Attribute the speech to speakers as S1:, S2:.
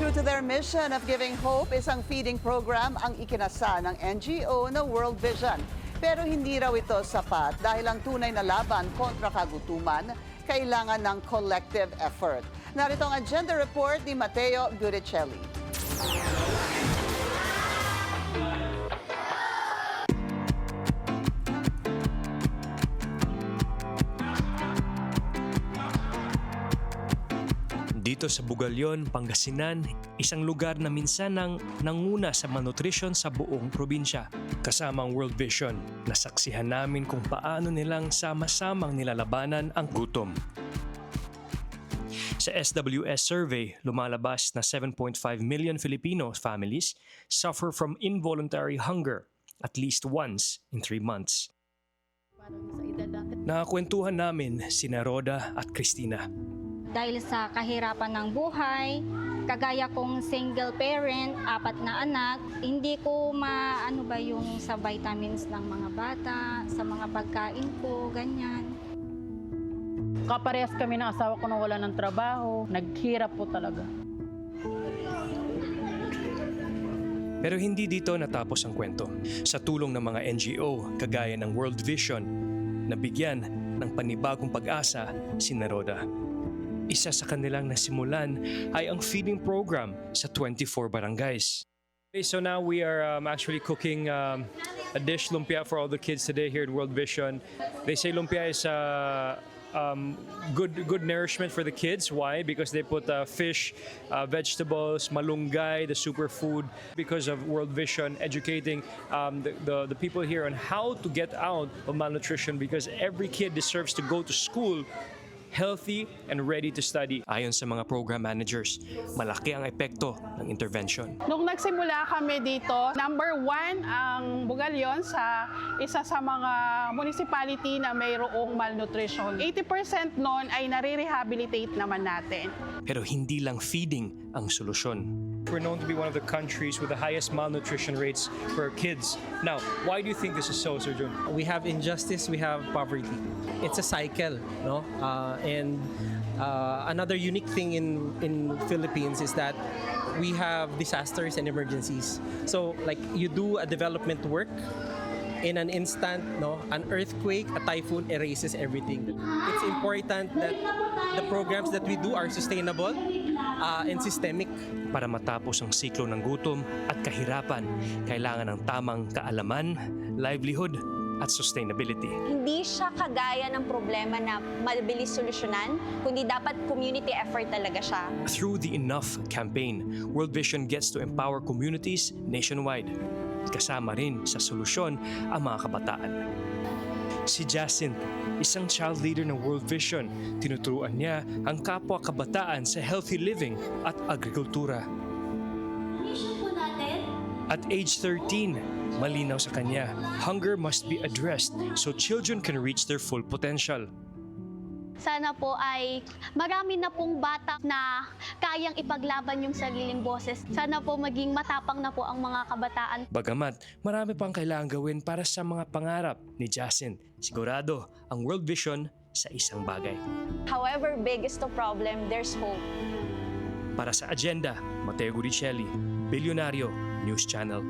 S1: True to their mission of giving hope, isang feeding program ang ikinasa ng NGO na World Vision. Pero hindi raw ito sapat dahil ang tunay na laban kontra kagutuman kailangan ng collective effort. Narito ang agenda report ni Mateo Guricelli.
S2: Dito sa Bugalyon, Pangasinan, isang lugar na minsan nang nanguna sa malnutrition sa buong probinsya. Kasama ang World Vision, nasaksihan namin kung paano nilang sama-samang nilalabanan ang gutom. Sa SWS survey, lumalabas na 7.5 million Filipino families suffer from involuntary hunger at least once in 3 months. Nakakwentuhan namin sina Roda at Christina.
S3: Dahil sa kahirapan ng buhay, kagaya kong single parent, 4 na anak, hindi ko maano ba yung sa vitamins ng mga bata, sa mga pagkain ko, ganyan.
S4: Kaparehas kami ng asawa ko na wala ng trabaho, naghirap po talaga.
S2: Pero hindi dito natapos ang kwento. Sa tulong ng mga NGO, kagaya ng World Vision, nabigyan ng panibagong pag-asa si Roda. Isa sa kanilang nasimulan ay ang feeding program sa 24 barangays. Okay, so now we are actually cooking a dish lumpia for all the kids today here at World Vision. They say lumpia is good nourishment for the kids. Why? Because they put fish, vegetables, malunggay, the superfood. Because of World Vision educating the people here on how to get out of malnutrition, because every kid deserves to go to school healthy and ready to study. Ayon sa mga program managers, malaki ang epekto ng intervention.
S4: Nung nagsimula kami dito, number 1 ang Bugalyon sa isa sa mga municipality na mayroong malnutrition. 80% noon ay nare-rehabilitate naman natin.
S2: Pero hindi lang feeding ang solusyon. We're known to be one of the countries with the highest malnutrition rates for kids. Now, why do you think this is so, Sir Jun?
S5: We have injustice, we have poverty. It's a cycle, no? Another unique thing in Philippines is that we have disasters and emergencies. So, like, you do a development work, in an instant, no, an earthquake, a typhoon erases everything. It's important that the programs that we do are sustainable and systemic.
S2: Para matapos ang siklo ng gutom at kahirapan, kailangan ng tamang kaalaman, livelihood, at sustainability.
S6: Hindi siya kagaya ng problema na mabilis solusyonan, kundi dapat community effort talaga siya.
S2: Through the Enough campaign, World Vision gets to empower communities nationwide. Kasama rin sa solusyon ang mga kabataan. Si Jacinth, isang child leader ng World Vision, tinuturuan niya ang kapwa kabataan sa healthy living at agrikultura. At age 13, malinaw sa kanya, hunger must be addressed so children can reach their full potential.
S7: Sana po ay marami na pong bata na kayang ipaglaban yung sariling boses. Sana po maging matapang na po ang mga kabataan.
S2: Bagamat marami pang kailangan gawin para sa mga pangarap ni Jacinth, sigurado ang World Vision sa isang bagay.
S6: However big is the problem, there's hope.
S2: Para sa Agenda, Mateo Guricelli, Bilyonaryo News Channel.